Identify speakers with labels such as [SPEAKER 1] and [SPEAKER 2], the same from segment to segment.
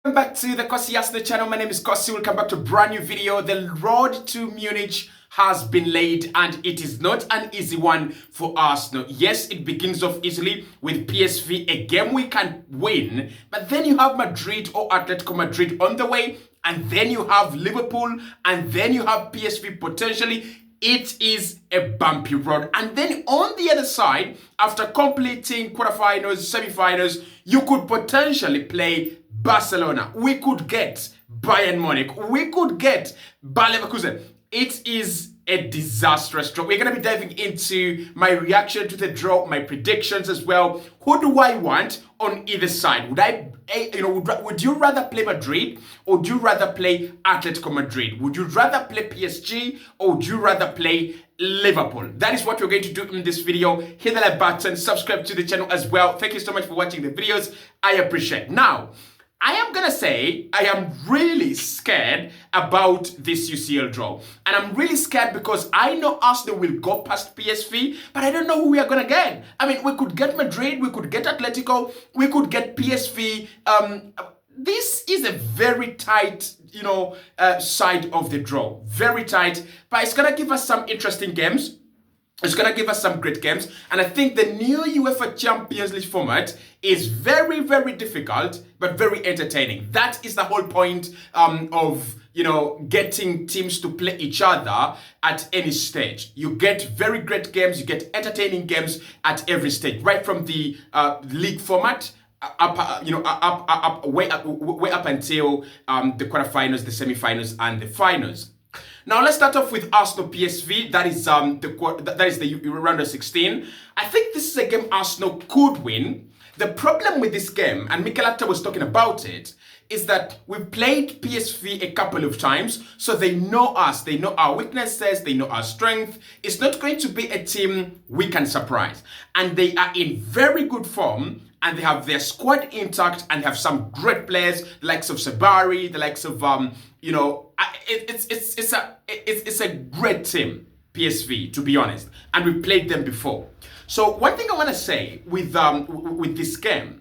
[SPEAKER 1] Welcome back to the Kosi Arsenal channel. My name is Kosi. Welcome back to a brand new video. The road to Munich has been laid and it is not an easy one for Arsenal. Yes, it begins off easily with PSV, a game we can win, but then you have Madrid or Atletico Madrid on the way, and then you have Liverpool, and then you have PSV potentially. It is a bumpy road. And then on the other side, after completing quarterfinals, semifinals, you could potentially play Barcelona. We could get Bayern Munich. We could get Bayer Leverkusen. It is a disastrous draw. We're going to be diving into my reaction to the draw, my predictions as well. Who do I want on either side? Would you rather play Madrid or would you rather play Atletico Madrid? Would you rather play PSG or would you rather play Liverpool? That is what we're going to do in this video. Hit the like button, subscribe to the channel as well. Thank you so much for watching the videos. I appreciate it. Now, I am gonna say I am really scared about this UCL draw. And I'm really scared because I know Arsenal will go past PSV, but I don't know who we are gonna get. I mean, we could get Madrid, we could get Atletico, we could get PSV. This is a very tight, side of the draw. Very tight, but it's gonna give us some interesting games. It's going to give us some great games. And I think the new UEFA Champions League format is very, very difficult, but very entertaining. That is the whole point of, getting teams to play each other at any stage. You get very great games, you get entertaining games at every stage, right from the league format way up until the quarterfinals, the semifinals, and the finals. Now let's start off with Arsenal PSV. That is the round of 16. I think this is a game Arsenal could win. The problem with this game, and Mikel Arteta was talking about it, is that we've played PSV a couple of times, so they know us, they know our weaknesses, they know our strength. It's not going to be a team we can surprise. And they are in very good form, and they have their squad intact, and have some great players, the likes of Sabari, the likes of it's a great team, PSV, to be honest, and we played them before. So one thing I want to say with this game,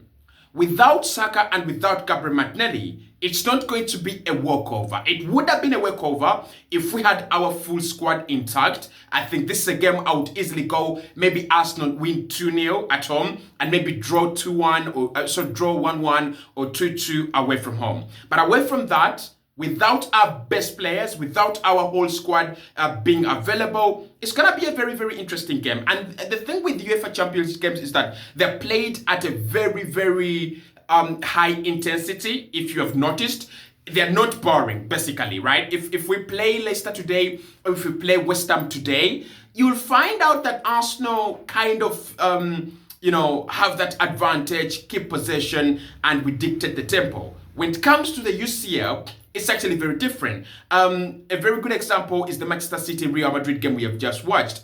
[SPEAKER 1] without Saka and without Gabriel Martinelli, it's not going to be a walkover. It would have been a walkover if we had our full squad intact. I think this is a game I would easily go, maybe Arsenal win 2-0 at home and maybe draw 2-1 or draw 1-1 or 2-2 away from home. But away from that, without our best players, without our whole squad being available, it's going to be a very, very interesting game. And the thing with UEFA Champions League games is that they're played at a very, very high intensity. If you have noticed, they're not boring, basically, right? If we play Leicester today, or if we play West Ham today, you'll find out that Arsenal kind of, have that advantage, keep possession, and we dictate the tempo. When it comes to the UCL, it's actually very different. A very good example is the Manchester City Real Madrid game we have just watched.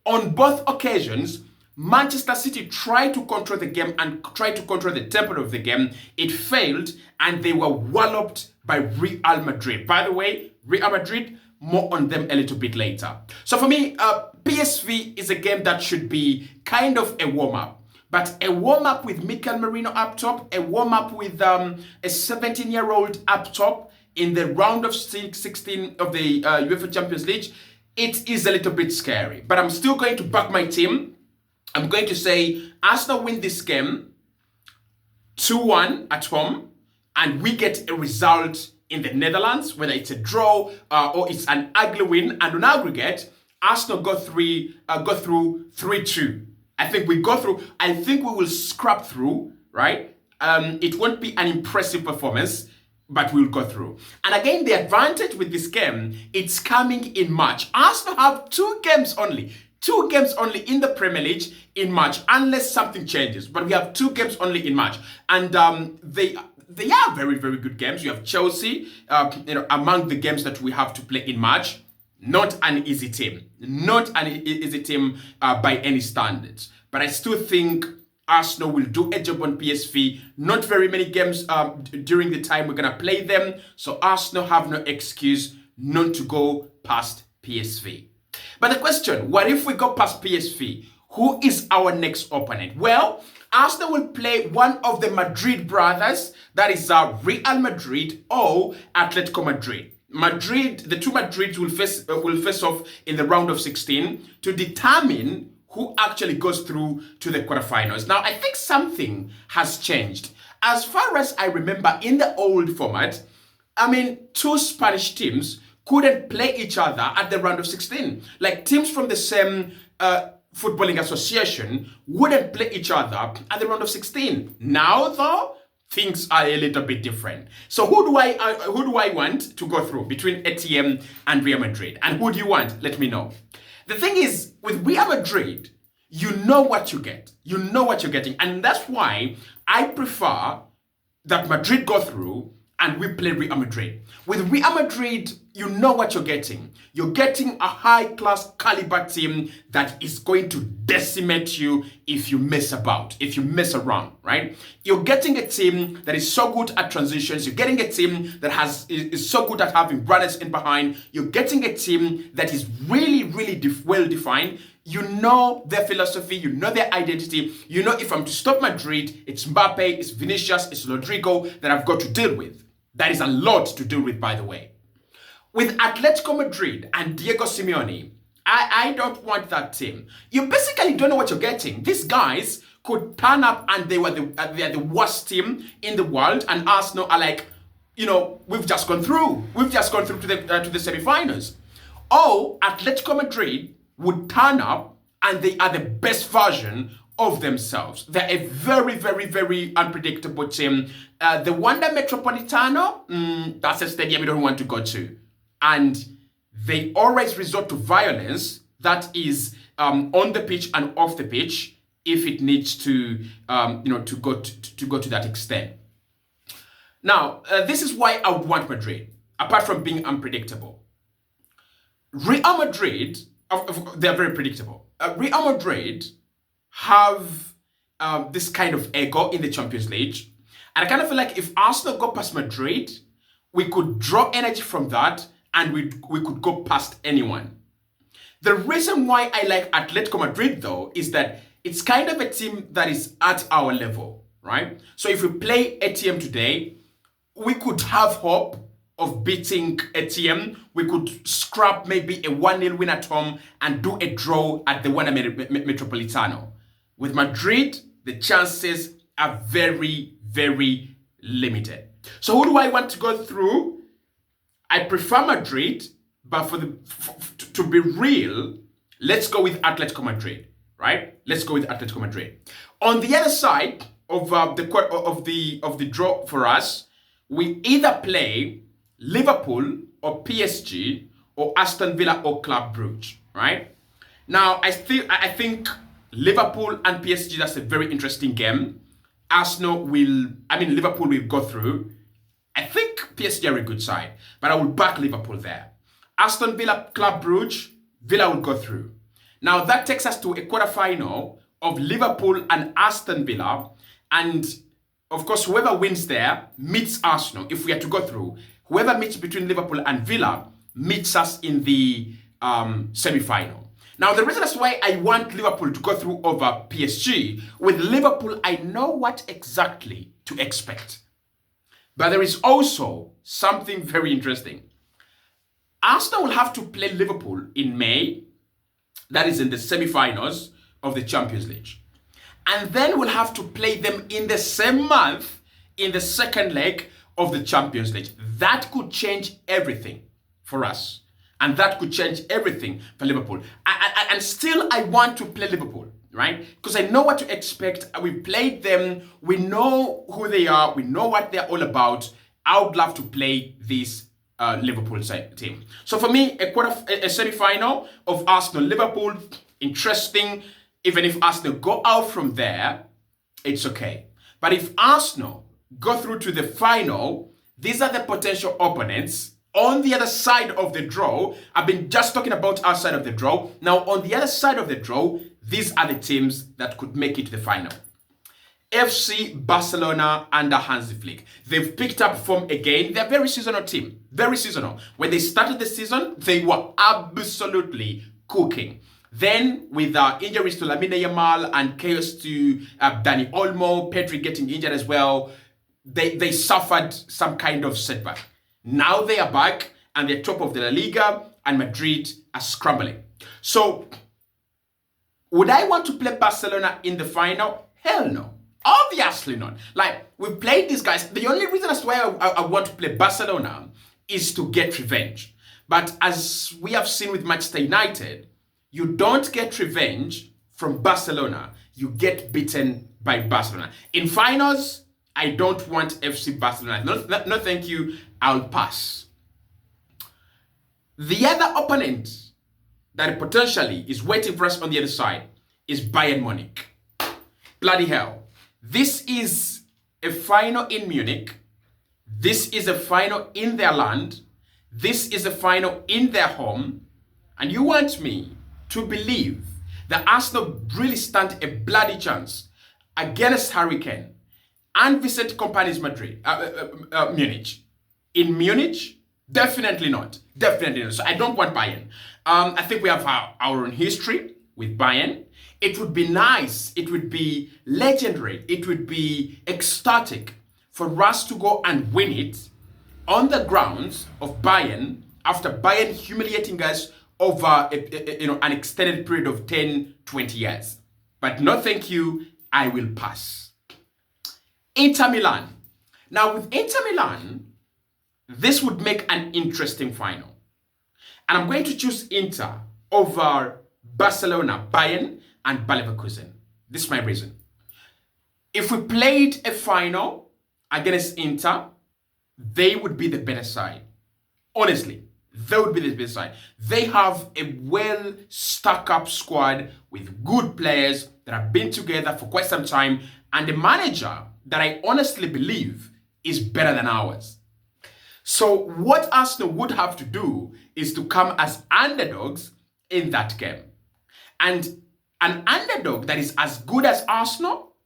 [SPEAKER 1] On both occasions, Manchester City tried to control the game and tried to control the tempo of the game. It failed, and they were walloped by Real Madrid. By the way, Real Madrid, more on them a little bit later. So for me, PSV is a game that should be kind of a warm-up. But a warm-up with Mikel Merino up top, a warm-up with a 17-year-old up top in the round of 16 of the UEFA Champions League, it is a little bit scary. But I'm still going to back my team. I'm going to say Arsenal win this game 2-1 at home, and we get a result in the Netherlands, whether it's a draw or it's an ugly win. And on aggregate, Arsenal go through 3-2. I think we go through. I think we will scrap through, right? It won't be an impressive performance, but we'll go through. And again, the advantage with this game, it's coming in March. Arsenal have two games only in the Premier League in March, unless something changes. But we have 2 games only in March, and they are very, very good games. You have Chelsea, among the games that we have to play in March. Not an easy team. Not an easy team by any standards. But I still think Arsenal will do a job on PSV. Not very many games during the time we're going to play them. So Arsenal have no excuse not to go past PSV. But the question, what if we go past PSV? Who is our next opponent? Well, Arsenal will play one of the Madrid brothers, that is Real Madrid or Atletico Madrid. The two Madrids will face off in the round of 16 to determine who actually goes through to the quarterfinals. Now, I think something has changed. As far as I remember, in the old format, two Spanish teams couldn't play each other at the round of 16. Like teams from the same footballing association wouldn't play each other at the round of 16. Now, though, things are a little bit different. So who do I want to go through between ATM and Real Madrid? And who do you want? Let me know. The thing is, with Real Madrid, you know what you get. You know what you're getting. And that's why I prefer that Madrid go through and we play Real Madrid. With Real Madrid, you know what you're getting. You're getting a high-class caliber team that is going to decimate you if you mess around, right? You're getting a team that is so good at transitions. You're getting a team that is so good at having runners in behind. You're getting a team that is really, really well-defined. You know their philosophy, you know their identity. You know if I'm to stop Madrid, it's Mbappe, it's Vinicius, it's Rodrigo that I've got to deal with. That is a lot to deal with, by the way. With Atletico Madrid and Diego Simeone, I don't want that team. You basically don't know what you're getting. These guys could turn up and they are the worst team in the world, and Arsenal are like, we've just gone through. We've just gone through to the semifinals. Or Atletico Madrid would turn up and they are the best version of themselves. They're a very, very, very unpredictable team. The Wanda Metropolitano, that's a stadium you don't want to go to. And they always resort to violence that is on the pitch and off the pitch if it needs to, to go to that extent. Now, this is why I would want Madrid, apart from being unpredictable. Real Madrid, they're very predictable. Real Madrid have this kind of ego in the Champions League. And I kind of feel like if Arsenal go past Madrid, we could draw energy from that and we could go past anyone. The reason why I like Atletico Madrid, though, is that it's kind of a team that is at our level, right? So if we play ATM today, we could have hope of beating ATM. We could scrap maybe a 1-0 win at home and do a draw at the Wanda Metropolitano. With Madrid, the chances are very, very limited. So who do I want to go through? I prefer Madrid, but to be real, let's go with Atletico Madrid, right? Let's go with Atletico Madrid. On the other side of the draw for us, we either play Liverpool or PSG or Aston Villa or Club Brugge, right? Now, I think Liverpool and PSG, that's a very interesting game. Liverpool will go through. I think PSG are a good side, but I will back Liverpool there. Aston Villa, Club Brugge, Villa will go through. Now that takes us to a quarterfinal of Liverpool and Aston Villa, and of course whoever wins there meets Arsenal. If we are to go through, whoever meets between Liverpool and Villa meets us in the semi-final. Now the reason that's why I want Liverpool to go through over PSG, with Liverpool I know what exactly to expect. But there is also something very interesting. Arsenal will have to play Liverpool in May, that is in the semi-finals of the Champions League. And then we'll have to play them in the same month in the second leg of the Champions League. That could change everything for us. And that could change everything for Liverpool. And still I want to play Liverpool, right? Because I know what to expect. We played them. We know who they are. We know what they're all about. I would love to play this Liverpool team. So for me, a semi-final of Arsenal-Liverpool, interesting. Even if Arsenal go out from there, it's okay. But if Arsenal go through to the final, these are the potential opponents on the other side of the draw. I've been just talking about our side of the draw. Now, on the other side of the draw, these are the teams that could make it to the final. FC Barcelona under Hansi Flick. They've picked up form again. They're a very seasonal team. Very seasonal. When they started the season, they were absolutely cooking. Then with injuries to Lamine Yamal and chaos to Dani Olmo, Pedri getting injured as well, they suffered some kind of setback. Now they are back and they're top of the La Liga and Madrid are scrambling. So would I want to play Barcelona in the final? Hell no. Obviously not. Like, we've played these guys. The only reason as to why I want to play Barcelona is to get revenge. But as we have seen with Manchester United, you don't get revenge from Barcelona. You get beaten by Barcelona. In finals, I don't want FC Barcelona. No, thank you. I'll pass. The other opponent that potentially is waiting for us on the other side is Bayern Munich. Bloody hell. This is a final in Munich. This is a final in their land. This is a final in their home. And you want me to believe that Arsenal really stand a bloody chance against Hurricane and Vicente Kompany's Munich. In Munich, definitely not. Definitely not. So I don't want Bayern. I think we have our own history with Bayern. It would be nice. It would be legendary. It would be ecstatic for us to go and win it on the grounds of Bayern after Bayern humiliating us over an extended period of 10, 20 years. But no thank you, I will pass. Inter Milan. Now with Inter Milan, this would make an interesting final. And I'm going to choose Inter over Barcelona, Bayern, and Bayer Leverkusen. This is my reason. If we played a final against Inter, they would be the better side. Honestly, they would be the better side. They have a well stuck up squad with good players that have been together for quite some time and a manager that I honestly believe is better than ours. So what Arsenal would have to do is to come as underdogs in that game. And an underdog that is as good as Arsenal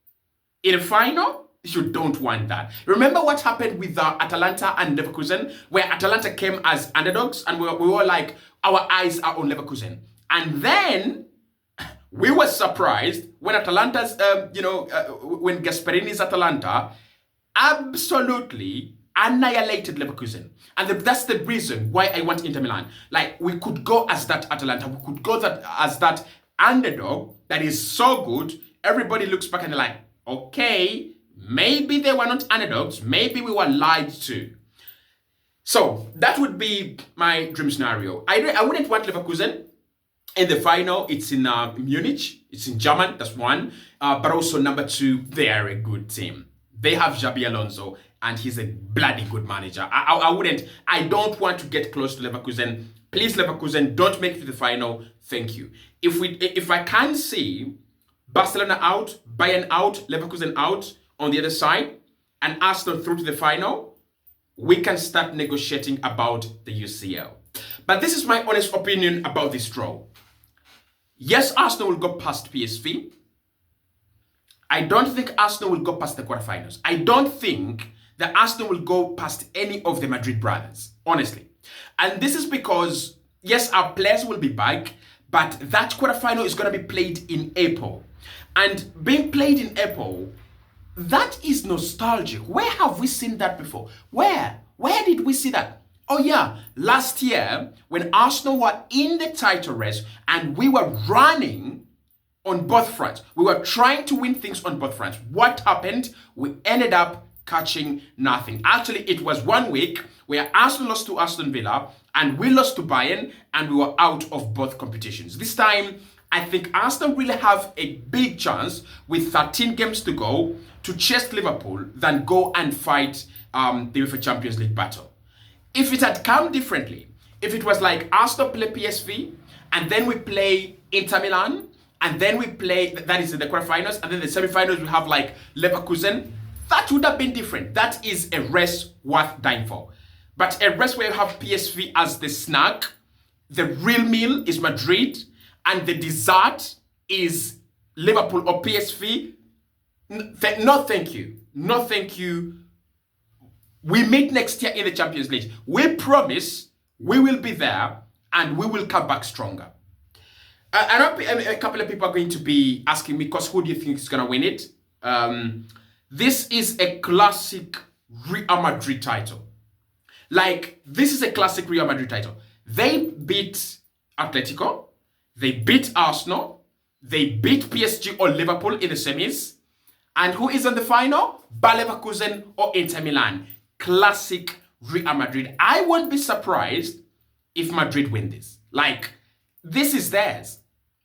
[SPEAKER 1] in a final, you don't want that. Remember what happened with Atalanta and Leverkusen, where Atalanta came as underdogs and we were like, our eyes are on Leverkusen. And then we were surprised when Atalanta's, when Gasperini's Atalanta absolutely annihilated Leverkusen. And that's the reason why I want Inter Milan. Like, we could go as that Atalanta. We could go as that underdog that is so good. Everybody looks back and they're like, okay, maybe they were not underdogs. Maybe we were lied to. So that would be my dream scenario. I wouldn't want Leverkusen in the final. It's in Munich. It's in German. That's one. But also number two, they are a good team. They have Xabi Alonso and he's a bloody good manager. I don't want to get close to Leverkusen. Please, Leverkusen, don't make it to the final. Thank you. If I can see Barcelona out, Bayern out, Leverkusen out on the other side, and Arsenal through to the final, we can start negotiating about the UCL. But this is my honest opinion about this draw. Yes, Arsenal will go past PSV. I don't think Arsenal will go past the quarterfinals. I don't think that Arsenal will go past any of the Madrid brothers, honestly. And this is because, yes, our players will be back, but that quarterfinal is going to be played in April. And being played in April, that is nostalgic. Where have we seen that before? Where did we see that? Oh yeah, last year when Arsenal were in the title race and we were running on both fronts. We were trying to win things on both fronts. What happened? We ended up catching nothing. Actually, it was 1 week where Arsenal lost to Aston Villa and we lost to Bayern and we were out of both competitions. This time, I think Arsenal really have a big chance with 13 games to go to chase Liverpool than go and fight the UEFA Champions League battle. If it had come differently, if it was like Arsenal play PSV and then we play Inter Milan and then we play, that is in the quarterfinals, and then the semifinals we have like Leverkusen, that would have been different. That is a race worth dying for. But a race where you have PSV as the snack, the real meal is Madrid, and the dessert is Liverpool or PSV, no thank you. No thank you. We meet next year in the Champions League. We promise we will be there and we will come back stronger. I know a couple of people are going to be asking me, because who do you think is going to win it? This is a classic Real Madrid title. Like, this is a classic Real Madrid title. They beat Atletico, they beat Arsenal, they beat PSG or Liverpool in the semis. And who is on the final? Bayer Leverkusen or Inter Milan. Classic Real Madrid. I won't be surprised if Madrid win this. Like, this is theirs.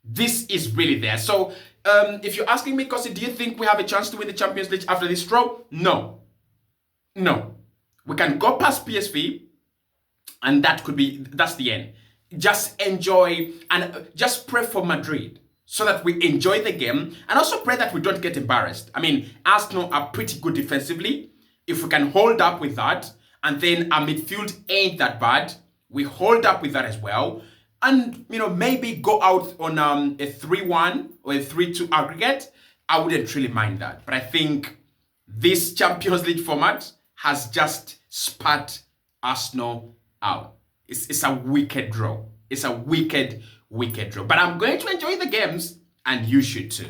[SPEAKER 1] This is really theirs. So, if you're asking me, Kosi, do you think we have a chance to win the Champions League after this draw? No. No. We can go past PSV, and that's the end. Just enjoy and just pray for Madrid so that we enjoy the game, and also pray that we don't get embarrassed. I mean, Arsenal are pretty good defensively. If we can hold up with that, and then our midfield ain't that bad, we hold up with that as well. And, maybe go out on a 3-1 or a 3-2 aggregate. I wouldn't really mind that. But I think this Champions League format has just spat Arsenal out. It's a wicked draw. It's a wicked draw. But I'm going to enjoy the games, and you should too.